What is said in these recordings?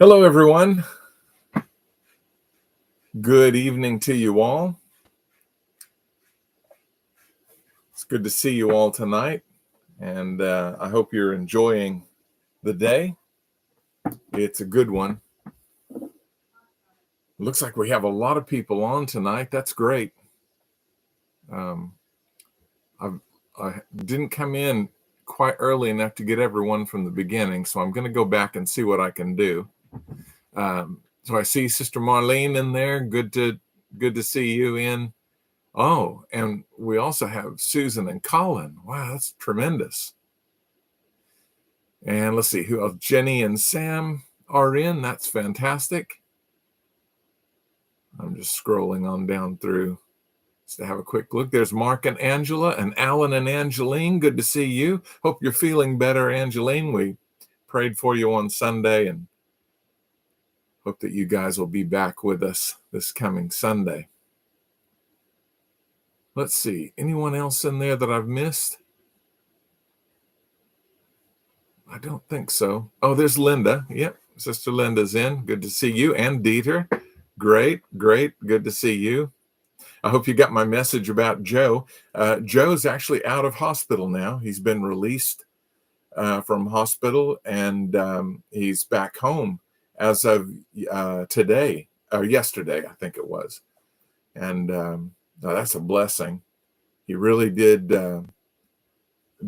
Hello, everyone. Good evening to you all. It's good to see you all tonight, and I hope you're enjoying the day. It's a good one. Looks like we have a lot of people on tonight. That's great. Um, I didn't come in quite early enough to get everyone from the beginning, so I'm going to go back and see what I can do. So I see Sister Marlene in there. Good to see you in. Oh, and we also have Susan and Colin. Wow, that's tremendous. And let's see who else. Jenny and Sam are in. That's fantastic. I'm just scrolling on down through just to have a quick look. There's Mark and Angela and Alan and Angeline. Good to see you. Hope you're feeling better, Angeline. We prayed for you on Sunday and hope that you guys will be back with us this coming Sunday. Let's see. Anyone else in there that I've missed? I don't think so. Oh, there's Linda. Yep, Sister Linda's in. Good to see you. And Dieter. Great. Good to see you. I hope you got my message about Joe. Joe's actually out of hospital now. He's been released from hospital, and he's back home as of today, or yesterday, I think it was. And that's a blessing. He really did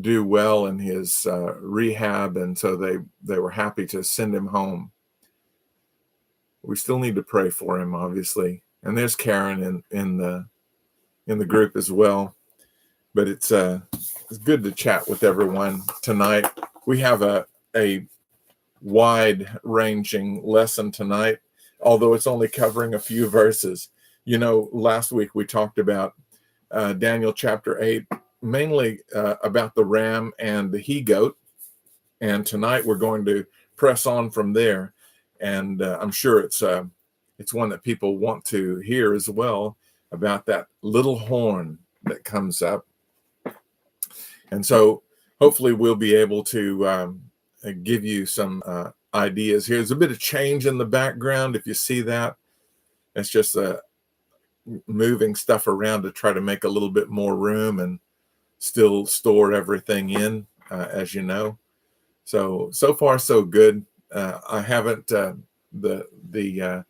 do well in his rehab, and so they were happy to send him home. We still need to pray for him, obviously. And there's Karen in the group as well. But it's good to chat with everyone tonight. We have a wide-ranging lesson tonight, although it's only covering a few verses. You know, last week we talked about Daniel chapter 8, mainly about the ram and the he-goat. And tonight we're going to press on from there. And I'm sure it's one that people want to hear as well, about that little horn that comes up. And so hopefully we'll be able to give you some ideas here. There's a bit of change in the background. If you see that, it's just moving stuff around to try to make a little bit more room and still store everything in, as you know. So far, so good. I haven't, the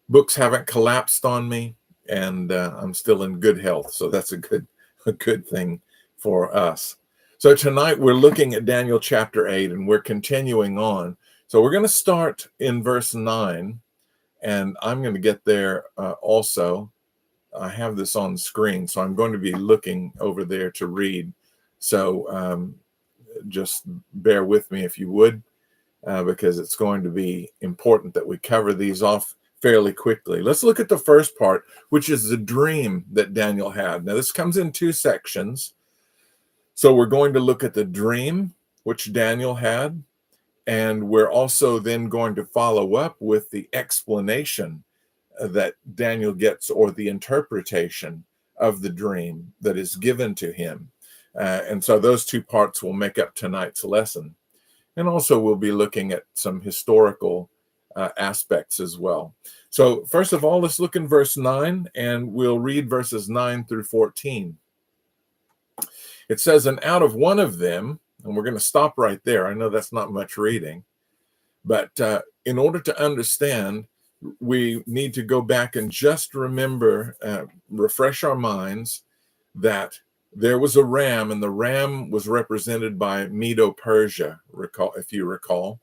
books haven't collapsed on me, and I'm still in good health. So that's a good thing for us. So tonight we're looking at Daniel chapter 8, and we're continuing on. So we're going to start in verse 9, and I'm going to get there also. I have this on the screen, so I'm going to be looking over there to read. So just bear with me if you would, because it's going to be important that we cover these off fairly quickly. Let's look at the first part, which is the dream that Daniel had. Now, this comes in two sections. So we're going to look at the dream, which Daniel had, and we're also then going to follow up with the explanation that Daniel gets, or the interpretation of the dream that is given to him. And so those two parts will make up tonight's lesson. And also we'll be looking at some historical aspects as well. So first of all, let's look in verse 9, and we'll read verses 9 through 14. It says, and out of one of them, and we're going to stop right there. I know that's not much reading, but in order to understand, we need to go back and just remember, refresh our minds that there was a ram, and the ram was represented by Medo-Persia, if you recall.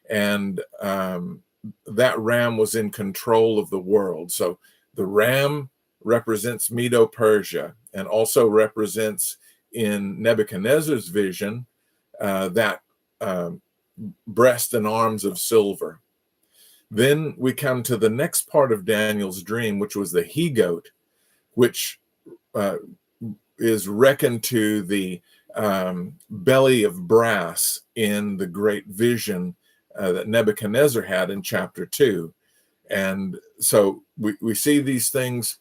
And that ram was in control of the world. So the ram represents Medo-Persia, and also represents, in Nebuchadnezzar's vision, that breast and arms of silver. Then we come to the next part of Daniel's dream, which was the he-goat, which is reckoned to the belly of brass in the great vision that Nebuchadnezzar had in chapter 2. And so we see these things,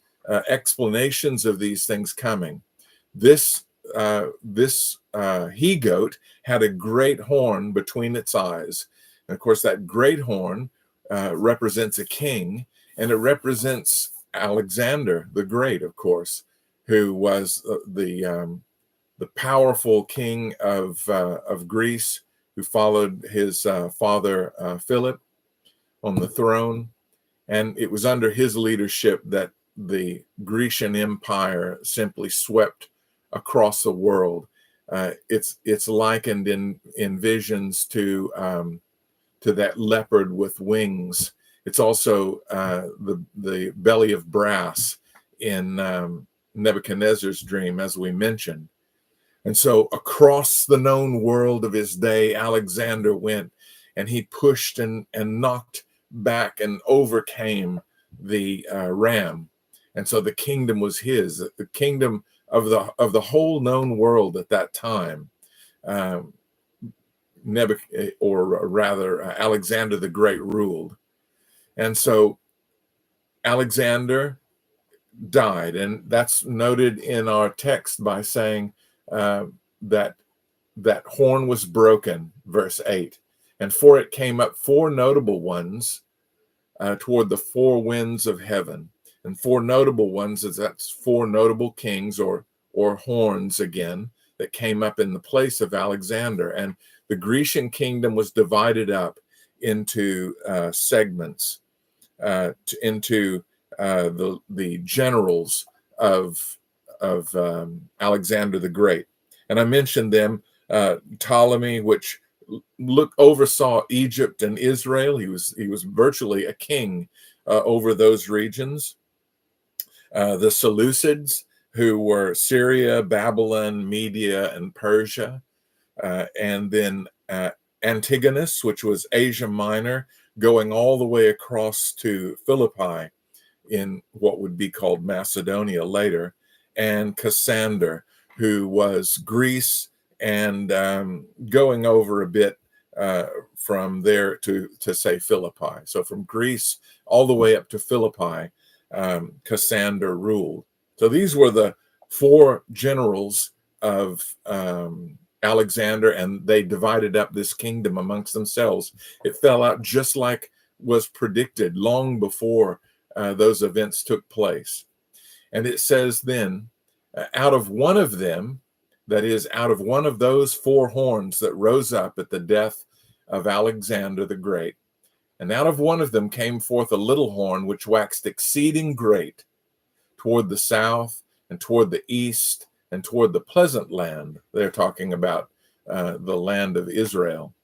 explanations of these things coming. This he-goat had a great horn between its eyes. And of course, that great horn represents a king, and it represents Alexander the Great, of course, who was the powerful king of Greece, who followed his father Philip on the throne. And it was under his leadership that the Grecian Empire simply swept across the world. It's likened in visions to that leopard with wings. It's also the belly of brass in Nebuchadnezzar's dream, as we mentioned. And so across the known world of his day, Alexander went, and he pushed and knocked back and overcame the ram. And so the kingdom was his, the kingdom of the whole known world at that time. Alexander the Great ruled. And so Alexander died, and that's noted in our text by saying that horn was broken, verse 8. And for it came up four notable ones toward the four winds of heaven. And four notable ones, that's four notable kings or horns again, that came up in the place of Alexander. And the Grecian kingdom was divided up into segments, into the generals of Alexander the Great. And I mentioned them, Ptolemy, which oversaw Egypt and Israel. He was virtually a king over those regions. The Seleucids, who were Syria, Babylon, Media, and Persia. And then Antigonus, which was Asia Minor, going all the way across to Philippi in what would be called Macedonia later, and Cassander, who was Greece and going over a bit from there to say Philippi. So from Greece all the way up to Philippi, Cassander ruled. So these were the four generals of Alexander, and they divided up this kingdom amongst themselves. It fell out just like was predicted long before those events took place. And it says then, out of one of them, that is, out of one of those four horns that rose up at the death of Alexander the Great, and out of one of them came forth a little horn, which waxed exceeding great toward the south and toward the east and toward the pleasant land. They're talking about the land of Israel.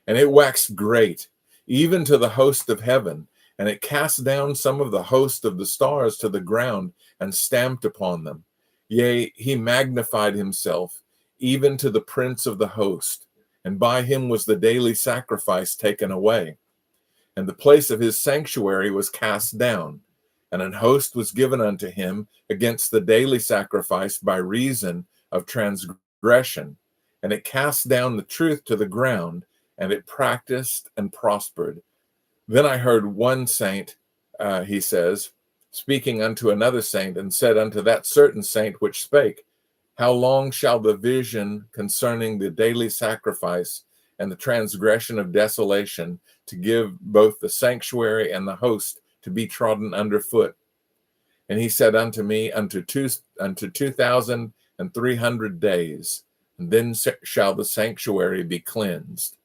And it waxed great, even to the host of heaven, and it cast down some of the host of the stars to the ground and stamped upon them. Yea, he magnified himself, even to the prince of the host, and by him was the daily sacrifice taken away. And the place of his sanctuary was cast down, and an host was given unto him against the daily sacrifice by reason of transgression. And it cast down the truth to the ground, and it practiced and prospered. Then I heard one saint, he says, speaking unto another saint, and said unto that certain saint which spake, how long shall the vision concerning the daily sacrifice and the transgression of desolation to give both the sanctuary and the host to be trodden under foot? And he said unto me, unto 2,300 days, and then shall the sanctuary be cleansed.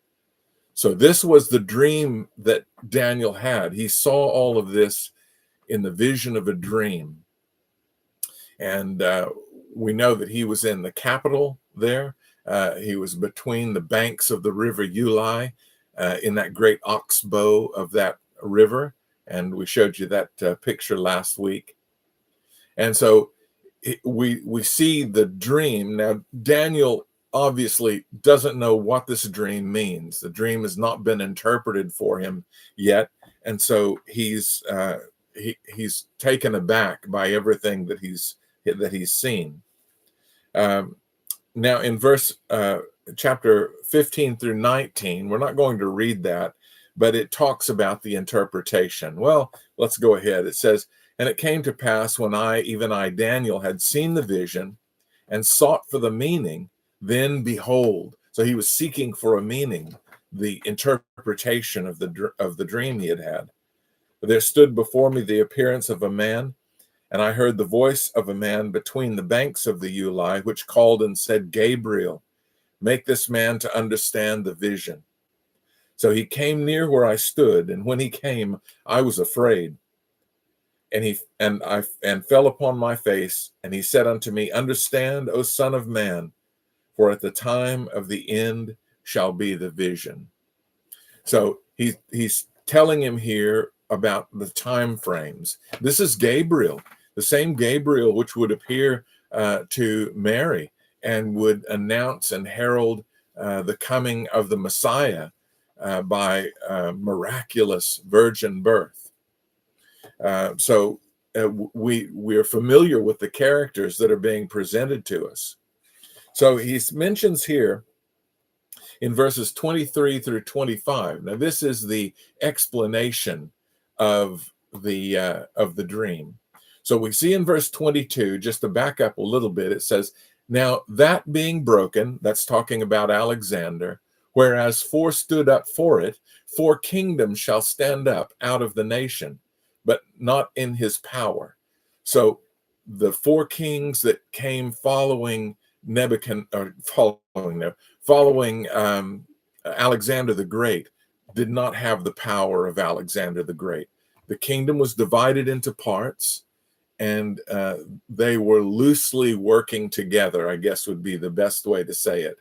So this was the dream that Daniel had. He saw all of this in the vision of a dream. And we know that he was in the capital there. He was between the banks of the river Ulai, in that great oxbow of that river. And we showed you that picture last week. And so we see the dream. Now, Daniel obviously doesn't know what this dream means. The dream has not been interpreted for him yet. And so he's taken aback by everything that he's seen. Now in chapter 15 through 19, we're not going to read that, but it talks about the interpretation. Well, let's go ahead. It says, and it came to pass when even I, Daniel, had seen the vision and sought for the meaning, then behold. So he was seeking for a meaning. the interpretation of the dream he had had. There stood before me the appearance of a man, and I heard the voice of a man between the banks of the Ulai, which called and said, Gabriel, make this man to understand the vision. So he came near where I stood, and when he came, I was afraid. And I fell upon my face, and he said unto me, Understand, O Son of Man, for at the time of the end shall be the vision. So he's telling him here about the time frames. This is Gabriel, the same Gabriel which would appear to Mary and would announce and herald the coming of the Messiah by miraculous virgin birth. So we are familiar with the characters that are being presented to us. So he mentions here in verses 23 through 25. Now, this is the explanation of the dream. So we see in verse 22, just to back up a little bit, it says, Now that being broken, that's talking about Alexander, whereas 4 stood up for it, 4 kingdoms shall stand up out of the nation, but not in his power. So the 4 kings that came following Alexander the Great did not have the power of Alexander the Great. The kingdom was divided into parts, and they were loosely working together, I guess would be the best way to say it.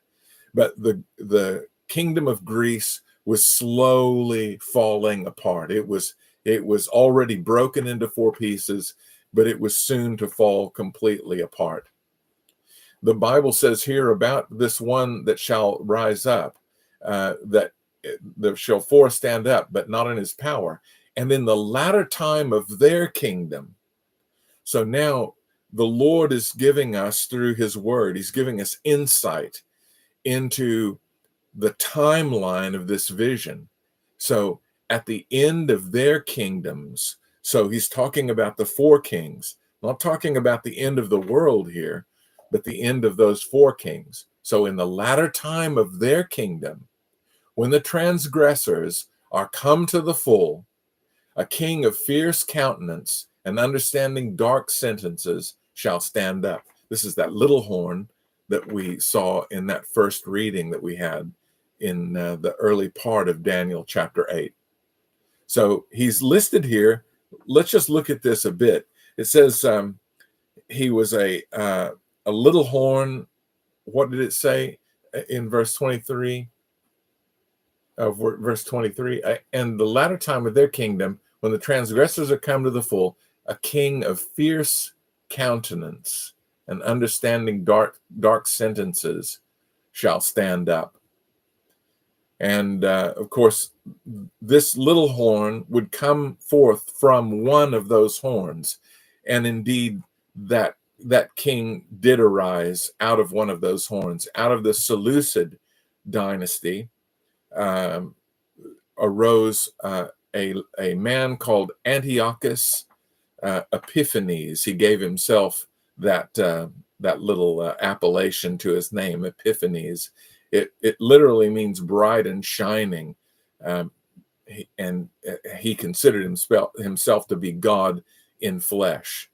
But the kingdom of Greece was slowly falling apart. It was already broken into 4 pieces, but it was soon to fall completely apart. The Bible says here about this one that shall rise up, that there shall 4 stand up, but not in his power. And in the latter time of their kingdom. So now the Lord is giving us through his word, he's giving us insight into the timeline of this vision. So at the end of their kingdoms, so he's talking about the 4 kings, not talking about the end of the world here, but the end of those 4 kings. So in the latter time of their kingdom, when the transgressors are come to the full, a king of fierce countenance and understanding dark sentences shall stand up. This is that little horn that we saw in that first reading that we had in the early part of Daniel chapter 8. So he's listed here. Let's just look at this a bit. It says he was a little horn. What did it say in verse 23? Verse 23, and the latter time of their kingdom, when the transgressors are come to the full, a king of fierce countenance and understanding dark sentences shall stand up. And of course, this little horn would come forth from one of those horns. And indeed, that king did arise out of one of those horns. Out of the Seleucid dynasty arose a man called Antiochus Epiphanes. He gave himself that little appellation to his name, Epiphanes. It literally means bright and shining, and he considered himself to be God in flesh.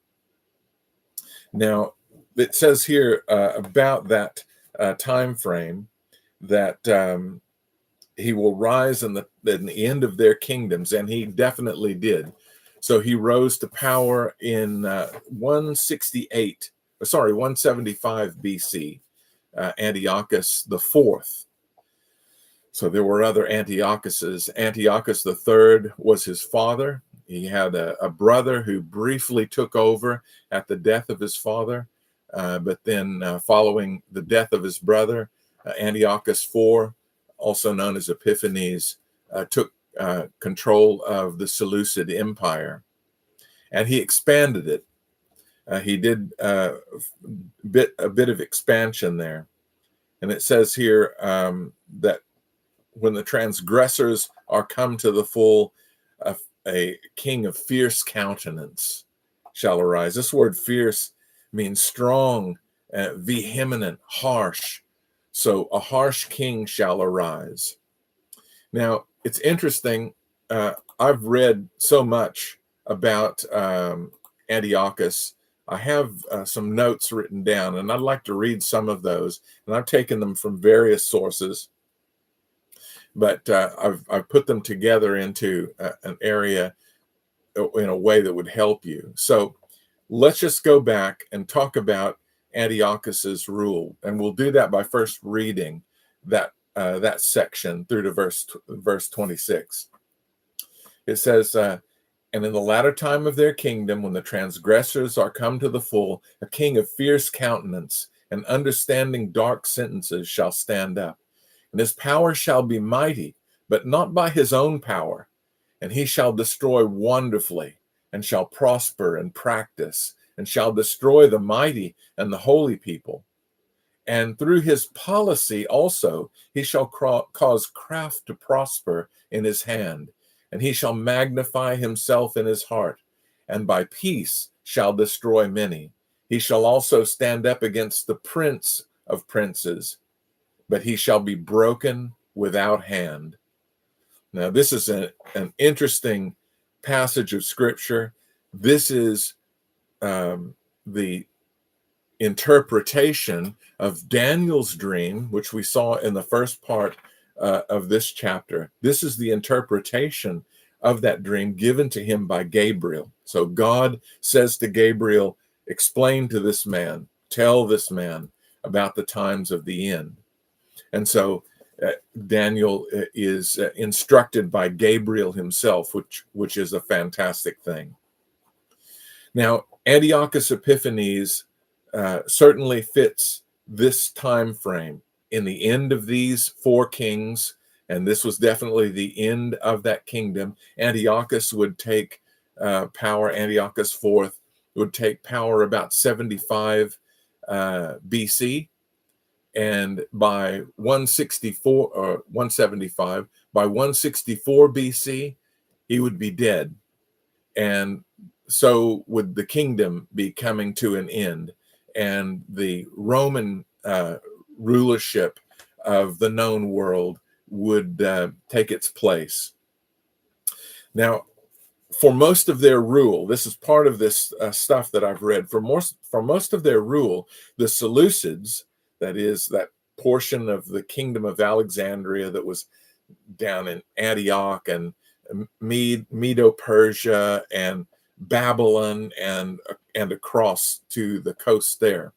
Now, it says here about that time frame that he will rise in the end of their kingdoms, and he definitely did. So he rose to power in 175 BC, Antiochus the Fourth. So there were other Antiochuses. Antiochus the Third was his father. He had a brother who briefly took over at the death of his father, but then following the death of his brother, Antiochus IV, also known as Epiphanes, took control of the Seleucid Empire, and he expanded it. He did a bit of expansion there, and it says here that when the transgressors are come to the full, a king of fierce countenance shall arise. This word fierce means strong, vehement, harsh. So a harsh king shall arise. Now, it's interesting. I've read so much about Antiochus. I have some notes written down, and I'd like to read some of those. And I've taken them from various sources, but I've put them together into an area in a way that would help you. So let's just go back and talk about Antiochus's rule, and we'll do that by first reading that section through to verse 26. It says, and in the latter time of their kingdom, when the transgressors are come to the full, a king of fierce countenance and understanding dark sentences shall stand up. And his power shall be mighty, but not by his own power. And he shall destroy wonderfully, and shall prosper and practice, and shall destroy the mighty and the holy people. And through his policy also he shall cause craft to prosper in his hand, and he shall magnify himself in his heart, and by peace shall destroy many. He shall also stand up against the prince of princes, but he shall be broken without hand. Now, this is an interesting passage of scripture. This is the interpretation of Daniel's dream, which we saw in the first part of this chapter. This is the interpretation of that dream given to him by Gabriel. So God says to Gabriel, explain to this man, tell this man about the times of the end. And so Daniel is instructed by Gabriel himself, which is a fantastic thing. Now, Antiochus Epiphanes certainly fits this time frame. In the end of these four kings, and this was definitely the end of that kingdom, Antiochus would take power. Antiochus IV would take power about 75 BC. And by 164 or 175, by 164 BC, he would be dead. And so would the kingdom be coming to an end, and the Roman rulership of the known world would take its place. Now, for most of their rule, this is part of this stuff that I've read, for most of their rule, the Seleucids, that is that portion of the kingdom of Alexandria that was down in Antioch and Medo-Persia and Babylon and across to the coast there.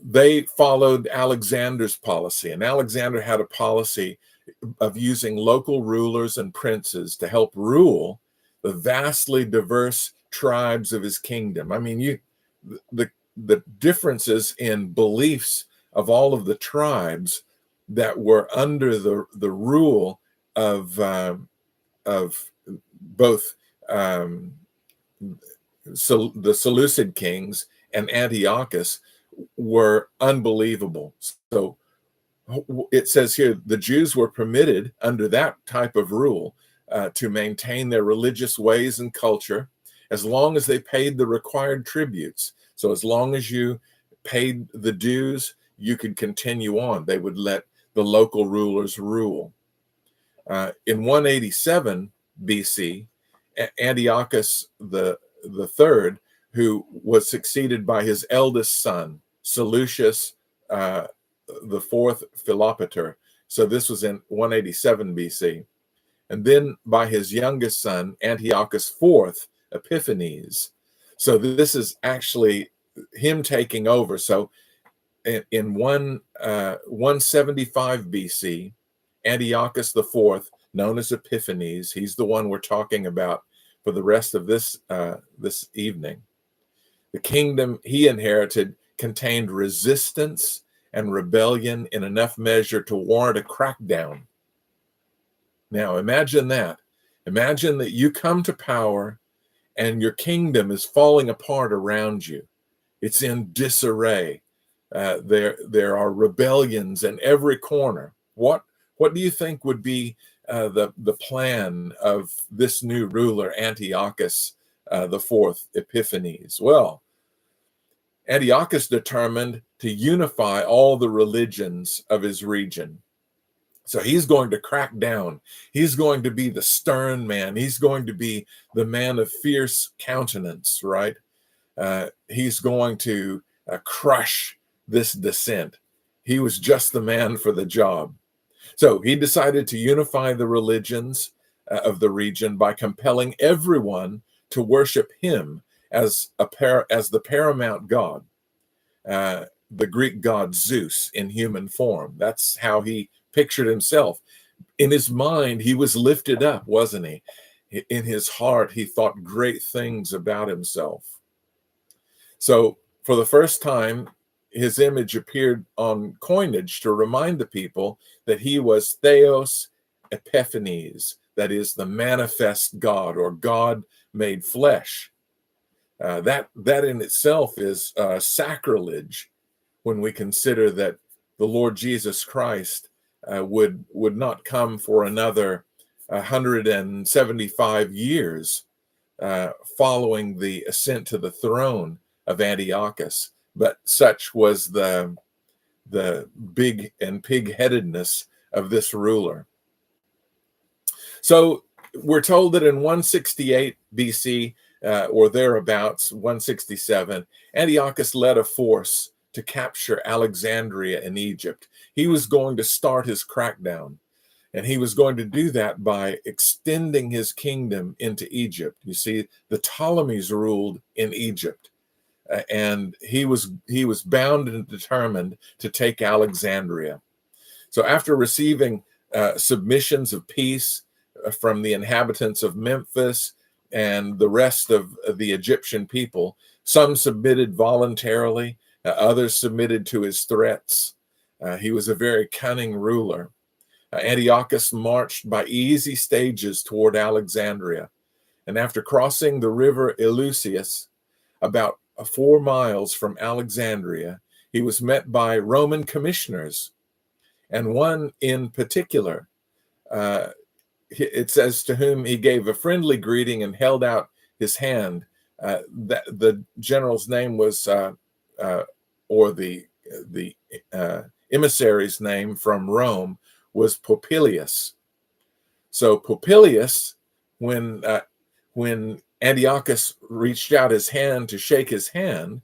They followed Alexander's policy, and Alexander had a policy of using local rulers and princes to help rule the vastly diverse tribes of his kingdom. I mean, the differences in beliefs of all of the tribes that were under the rule of both so the Seleucid kings and Antiochus were unbelievable. So it says here the Jews were permitted under that type of rule to maintain their religious ways and culture as long as they paid the required tributes. So as long as you paid the dues, you could continue on. They would let the local rulers rule. In 187 BC, Antiochus the third, who was succeeded by his eldest son, Seleucus the fourth Philopater. So this was in 187 BC. And then by his youngest son, Antiochus IV Epiphanes. So this is actually him taking over. So in 175 BC, Antiochus IV, known as Epiphanes, he's the one we're talking about for the rest of this evening. The kingdom he inherited contained resistance and rebellion in enough measure to warrant a crackdown. Now imagine that. Imagine that you come to power and your kingdom is falling apart around you. It's in disarray. There are rebellions in every corner. What do you think would be the plan of this new ruler, Antiochus the fourth Epiphanes? Well, Antiochus determined to unify all the religions of his region. So he's going to crack down. He's going to be the stern man. He's going to be the man of fierce countenance, right? He's going to crush this dissent. He was just the man for the job. So he decided to unify the religions of the region by compelling everyone to worship him as the paramount god, the Greek god Zeus in human form. That's how he pictured himself. In his mind, he was lifted up, wasn't he? In his heart, he thought great things about himself. So for the first time, his image appeared on coinage to remind the people that he was Theos Epiphanes, that is, the manifest God, or God made flesh. That in itself is sacrilege when we consider that the Lord Jesus Christ would not come for another 175 years following the ascent to the throne of Antiochus. But such was the big and pig-headedness of this ruler. So we're told that in 168 BC, or thereabouts, 167, Antiochus led a force to capture Alexandria in Egypt. He was going to start his crackdown, and he was going to do that by extending his kingdom into Egypt. You see, the Ptolemies ruled in Egypt, and he was bound and determined to take Alexandria. So after receiving submissions of peace from the inhabitants of Memphis and the rest of the Egyptian people, some submitted voluntarily, others submitted to his threats. He was a very cunning ruler. Antiochus marched by easy stages toward Alexandria, and after crossing the river Eleusis, about 4 miles from Alexandria, he was met by Roman commissioners, and one in particular, it says, to whom he gave a friendly greeting and held out his hand. The general's name was, or the emissary's name from Rome was Popilius. So Popilius, when Antiochus reached out his hand to shake his hand,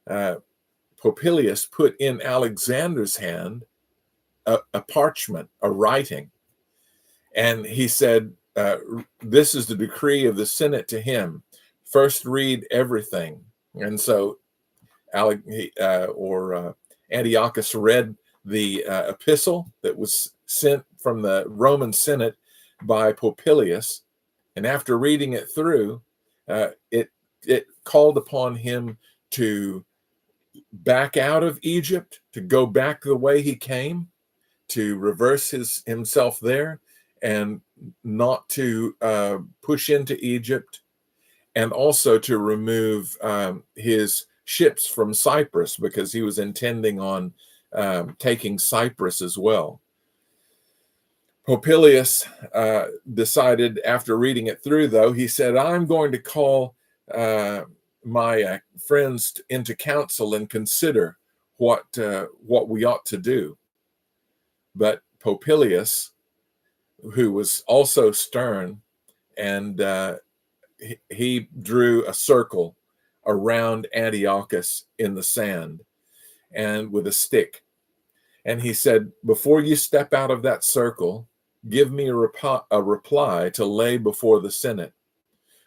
Popilius put in Alexander's hand a parchment, a writing. And he said, this is the decree of the Senate to him. First read everything. And so Antiochus read the epistle that was sent from the Roman Senate by Popilius. And after reading it through, it called upon him to back out of Egypt, to go back the way he came, to reverse himself there, and not to push into Egypt, and also to remove his ships from Cyprus, because he was intending on taking Cyprus as well. Popilius decided, after reading it through, though, he said, I'm going to call my friends into council and consider what we ought to do. But Popilius, who was also stern, and he drew a circle around Antiochus in the sand, and with a stick. And he said, before you step out of that circle, give me a reply to lay before the Senate.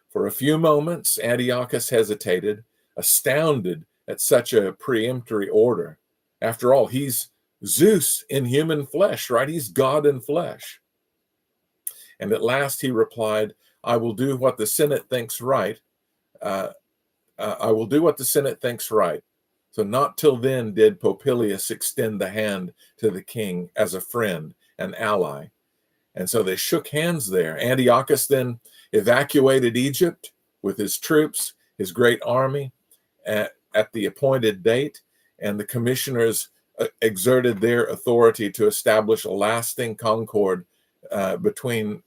For a few moments, Antiochus hesitated, astounded at such a peremptory order. After all, he's Zeus in human flesh, right? He's God in flesh. And at last he replied, I will do what the Senate thinks right. I will do what the Senate thinks right. So not till then did Popilius extend the hand to the king as a friend, an ally. And so they shook hands there. Antiochus then evacuated Egypt with his troops, his great army, at the appointed date, and the commissioners exerted their authority to establish a lasting concord between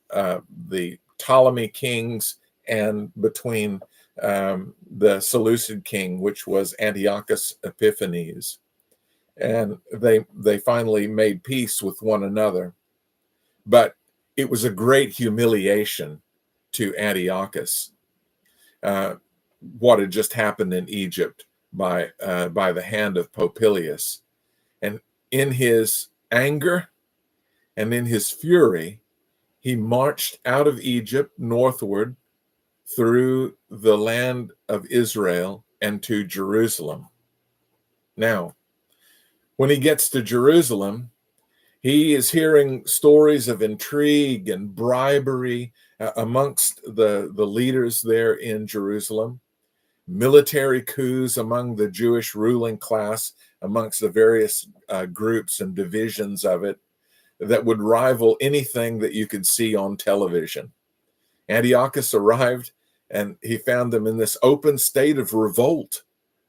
the Ptolemy kings and between the Seleucid king, which was Antiochus Epiphanes. And they finally made peace with one another. But it was a great humiliation to Antiochus, what had just happened in Egypt by the hand of Popilius. And in his anger and in his fury, he marched out of Egypt northward through the land of Israel and to Jerusalem. Now, when he gets to Jerusalem, he is hearing stories of intrigue and bribery amongst the leaders there in Jerusalem, military coups among the Jewish ruling class, amongst the various groups and divisions of it, that would rival anything that you could see on television. Antiochus arrived, and he found them in this open state of revolt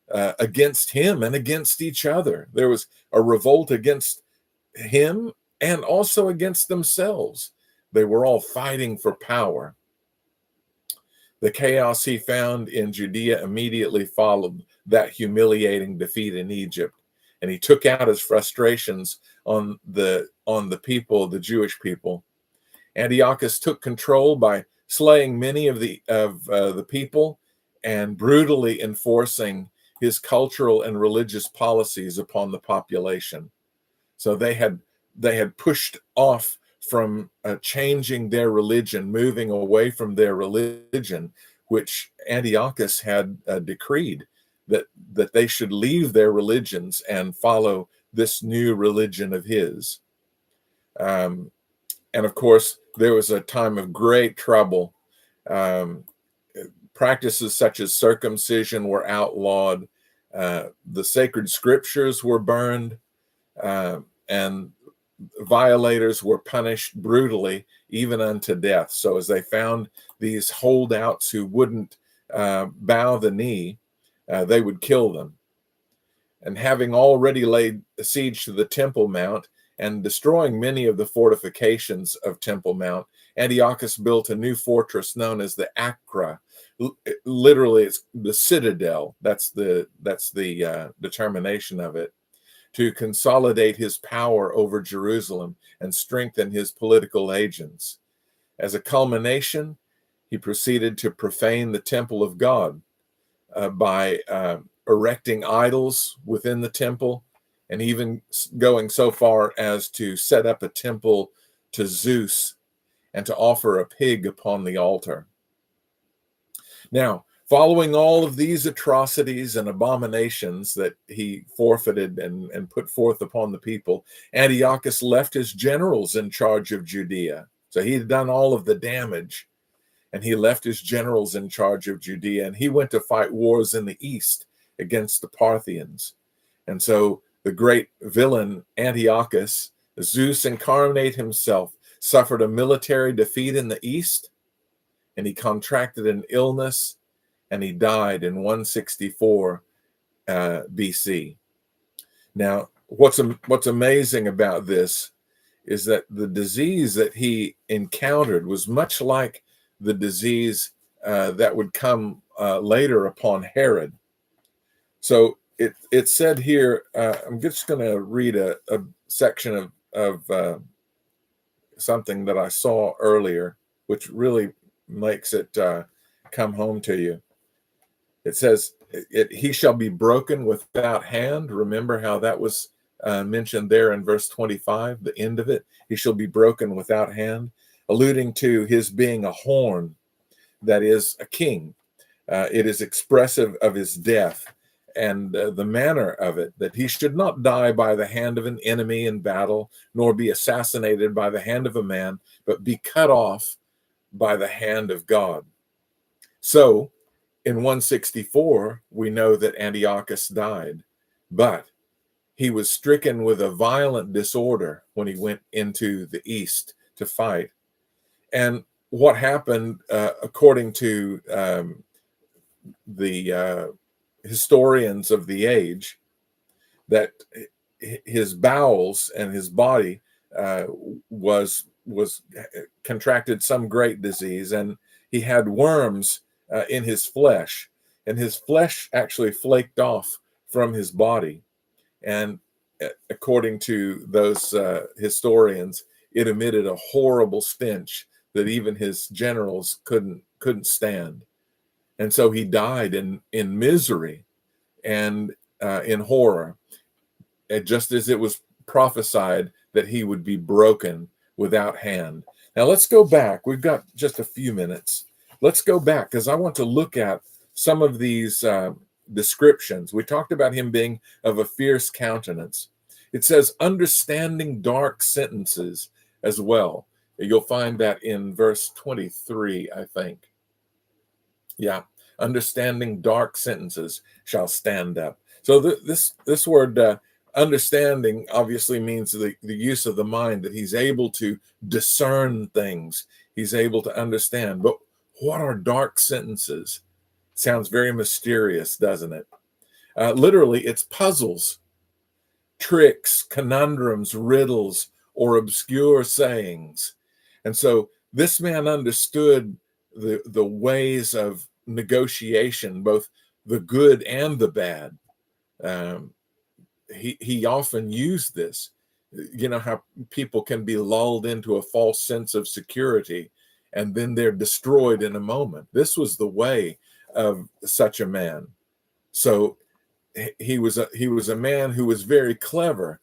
against him and against each other. There was a revolt against him and also against themselves. They were all fighting for power. The chaos he found in Judea immediately followed that humiliating defeat in Egypt, and he took out his frustrations on the people, the Jewish people. Antiochus took control by slaying many of the people and brutally enforcing his cultural and religious policies upon the population. So they had pushed off from changing their religion, moving away from their religion, which Antiochus had decreed that they should leave their religions and follow this new religion of his. And of course, there was a time of great trouble. Practices such as circumcision were outlawed. The sacred scriptures were burned, and violators were punished brutally, even unto death. So as they found these holdouts who wouldn't bow the knee, they would kill them. And having already laid siege to the Temple Mount and destroying many of the fortifications of Temple Mount, Antiochus built a new fortress known as the Acra. Literally, it's the citadel. That's the determination of it, to consolidate his power over Jerusalem and strengthen his political agents. As a culmination, he proceeded to profane the temple of God by erecting idols within the temple, and even going so far as to set up a temple to Zeus and to offer a pig upon the altar. Now, following all of these atrocities and abominations that he forfeited and put forth upon the people, Antiochus left his generals in charge of Judea. So he had done all of the damage, and he left his generals in charge of Judea, and he went to fight wars in the east against the Parthians. And so the great villain Antiochus, Zeus incarnate himself, suffered a military defeat in the east, and he contracted an illness, and he died in 164 BC. Now, what's amazing about this is that the disease that he encountered was much like the disease that would come later upon Herod. So it said here, I'm just going to read a section of something that I saw earlier, which really makes it come home to you. It says, he shall be broken without hand. Remember how that was mentioned there in verse 25, the end of it. He shall be broken without hand, alluding to his being a horn, that is, a king. It is expressive of his death and the manner of it, that he should not die by the hand of an enemy in battle, nor be assassinated by the hand of a man, but be cut off by the hand of God. So, in 164, we know that Antiochus died, but he was stricken with a violent disorder when he went into the east to fight. And what happened, according to the historians of the age, that his bowels and his body was contracted some great disease, and he had worms in his flesh, and his flesh actually flaked off from his body. And according to those historians, it emitted a horrible stench that even his generals couldn't stand. And so he died in misery and in horror, just as it was prophesied that he would be broken without hand. Now let's go back. We've got just a few minutes. Let's go back because I want to look at some of these descriptions. We talked about him being of a fierce countenance. It says understanding dark sentences as well. You'll find that in verse 23, I think. Yeah, understanding dark sentences shall stand up. So this word understanding obviously means the use of the mind, that he's able to discern things. He's able to understand. But what are dark sentences? Sounds very mysterious, doesn't it? Literally, it's puzzles, tricks, conundrums, riddles, or obscure sayings. And so this man understood the ways of negotiation, both the good and the bad. Um, he often used this. You know how people can be lulled into a false sense of security and then they're destroyed in a moment. This was the way of such a man. So he was a man who was very clever,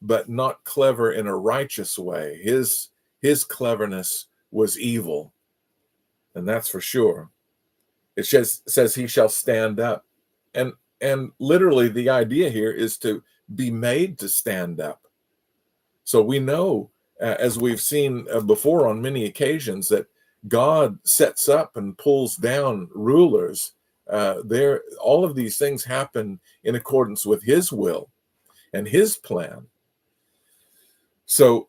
but not clever in a righteous way. His cleverness was evil, and that's for sure. It says he shall stand up, and literally the idea here is to be made to stand up. So we know, as we've seen before on many occasions, that God sets up and pulls down rulers. All of these things happen in accordance with his will and his plan. So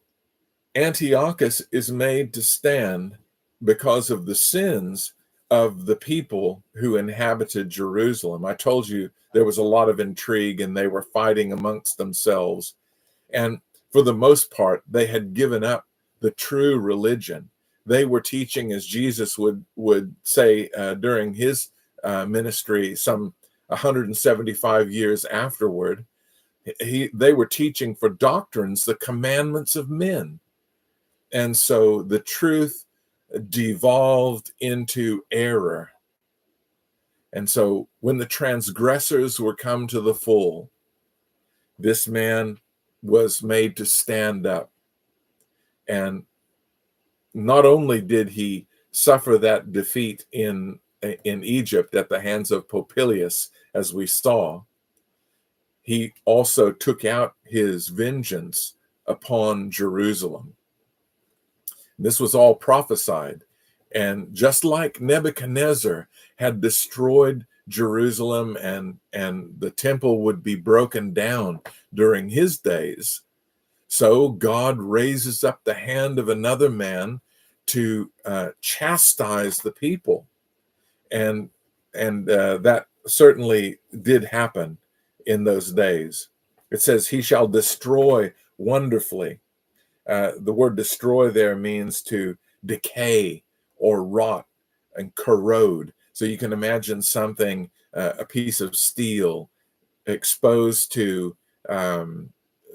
Antiochus is made to stand because of the sins of the people who inhabited Jerusalem. I told you there was a lot of intrigue and they were fighting amongst themselves. And for the most part, they had given up the true religion. They were teaching, as Jesus would say during his ministry some 175 years afterward, they were teaching for doctrines the commandments of men. And so the truth devolved into error. And so when the transgressors were come to the full, this man was made to stand up. And not only did he suffer that defeat in Egypt at the hands of Popilius, as we saw, he also took out his vengeance upon Jerusalem. This was all prophesied. And just like Nebuchadnezzar had destroyed Jerusalem and the temple would be broken down during his days, so God raises up the hand of another man to chastise the people. And that certainly did happen in those days. It says, he shall destroy wonderfully. The word destroy there means to decay or rot and corrode. So you can imagine something, a piece of steel exposed to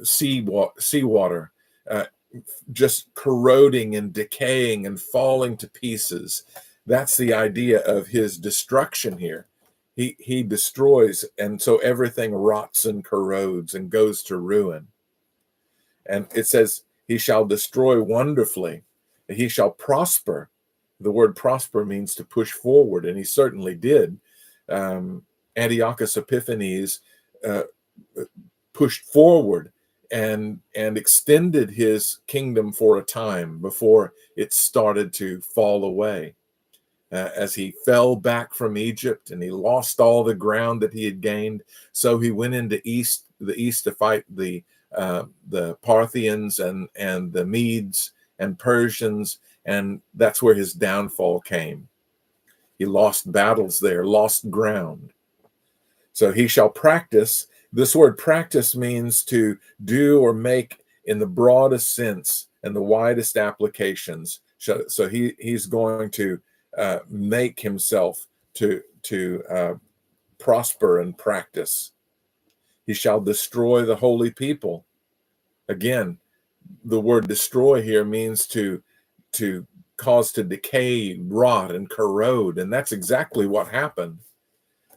seawater, just corroding and decaying and falling to pieces. That's the idea of his destruction here. He destroys, and so everything rots and corrodes and goes to ruin. And it says, he shall destroy wonderfully. He shall prosper. The word prosper means to push forward, and he certainly did. Antiochus Epiphanes pushed forward and extended his kingdom for a time before it started to fall away. As he fell back from Egypt and he lost all the ground that he had gained, so he went into the east to fight the Parthians and the Medes and Persians, and that's where his downfall came. He lost battles there, lost ground. So he shall practice. This word practice means to do or make in the broadest sense and the widest applications. So he's going to make himself to prosper and practice. He shall destroy the holy people. Again, The word destroy here means to cause to decay, rot, and corrode. And that's exactly what happened.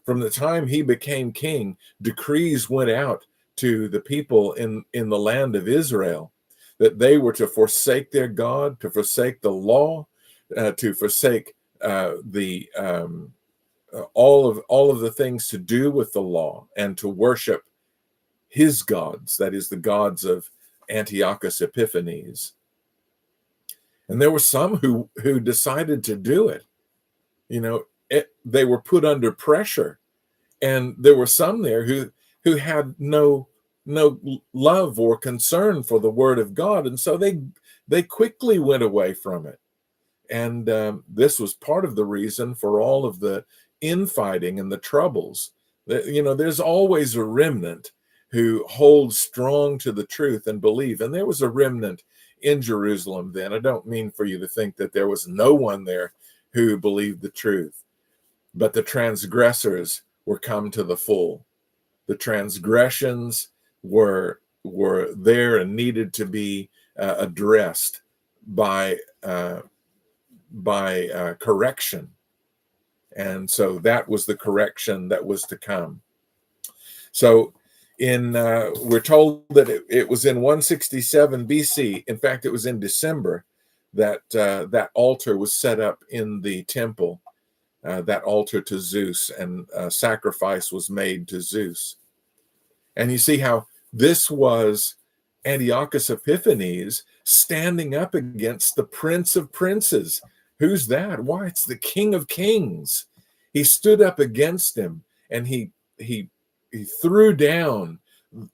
From the time he became king, decrees went out to the people in the land of Israel that they were to forsake their God, to forsake the law, to forsake the all of the things to do with the law, and to worship his gods, that is, the gods of Antiochus Epiphanes. And there were some who decided to do it. You know, they were put under pressure, and there were some there who had no love or concern for the word of God, and so they quickly went away from it. And this was part of the reason for all of the infighting and the troubles. You know, there's always a remnant who holds strong to the truth and believe. And there was a remnant in Jerusalem then. I don't mean for you to think that there was no one there who believed the truth, but the transgressors were come to the full. The transgressions were there and needed to be addressed by correction. And so that was the correction that was to come. So we're told that it was in 167 BC. In fact, it was in December that that altar was set up in the temple, that altar to Zeus, and sacrifice was made to Zeus. And you see how this was Antiochus Epiphanes standing up against the Prince of Princes. Who's that? Why, it's the King of Kings. He stood up against him, and he threw down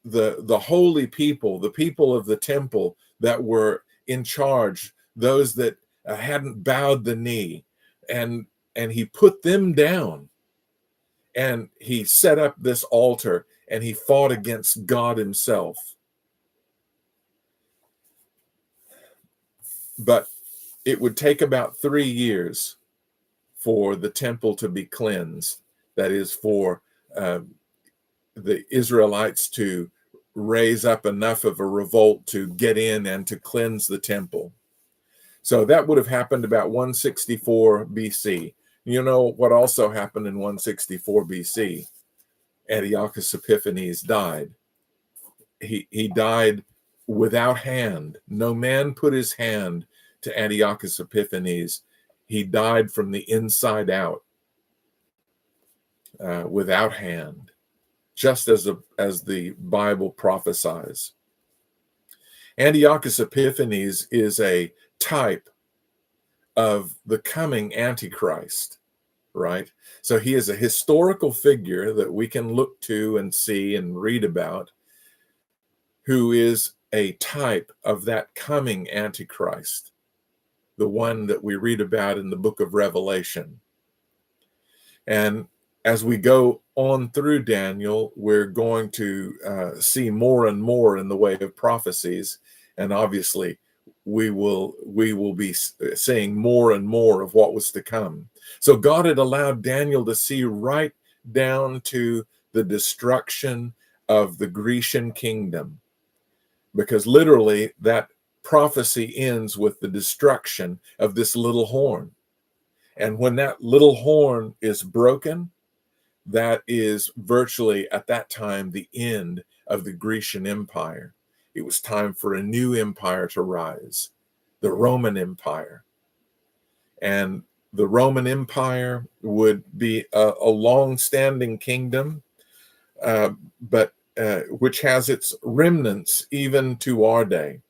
the holy people, the people of the temple that were in charge, those that hadn't bowed the knee, and he put them down. And he set up this altar, and he fought against God himself. But it would take about 3 years for the temple to be cleansed. That is, for the Israelites to raise up enough of a revolt to get in and to cleanse the temple. So that would have happened about 164 BC. You know what also happened in 164 BC? Antiochus Epiphanes died. He died without hand. No man put his hand to Antiochus Epiphanes. He died from the inside out, without hand, just as the Bible prophesies. Antiochus Epiphanes is a type of the coming Antichrist, right? So he is a historical figure that we can look to and see and read about, who is a type of that coming Antichrist, the one that we read about in the book of Revelation. And as we go on through Daniel, we're going to see more and more in the way of prophecies, and obviously we will be seeing more and more of what was to come. So God had allowed Daniel to see right down to the destruction of the Grecian kingdom, because literally that prophecy ends with the destruction of this little horn. And when that little horn is broken, that is virtually at that time the end of the Grecian Empire. It was time for a new empire to rise, the Roman Empire. And the Roman Empire would be a long-standing kingdom, but which has its remnants even to our day,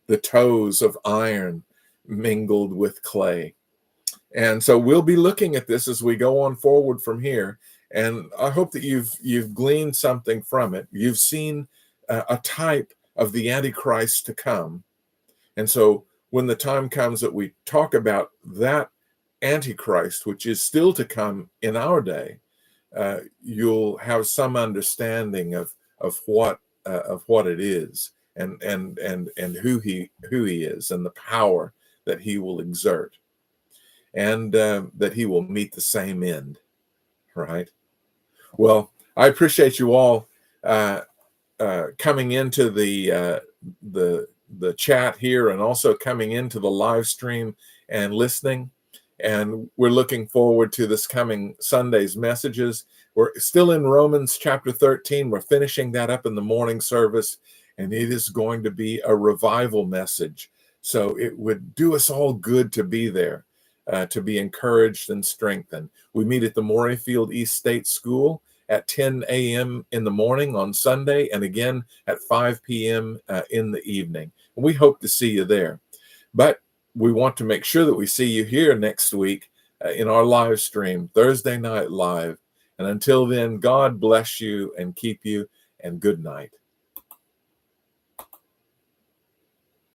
the toes of iron mingled with clay. And so we'll be looking at this as we go on forward from here. And I hope that you've gleaned something from it. You've seen a type of the Antichrist to come. And so when the time comes that we talk about that Antichrist, which is still to come in our day, you'll have some understanding of what it is, and who he is, and the power that he will exert, and that he will meet the same end. Right? Well, I appreciate you all coming into the the chat here and also coming into the live stream and listening. And we're looking forward to this coming Sunday's messages. We're still in Romans chapter 13. We're finishing that up in the morning service, and it is going to be a revival message. So it would do us all good to be there, to be encouraged and strengthened. We meet at the Morayfield East State School at 10 a.m. in the morning on Sunday, and again at 5 p.m. In the evening. And we hope to see you there. But we want to make sure that we see you here next week in our live stream, Thursday Night Live. And until then, God bless you and keep you, and good night.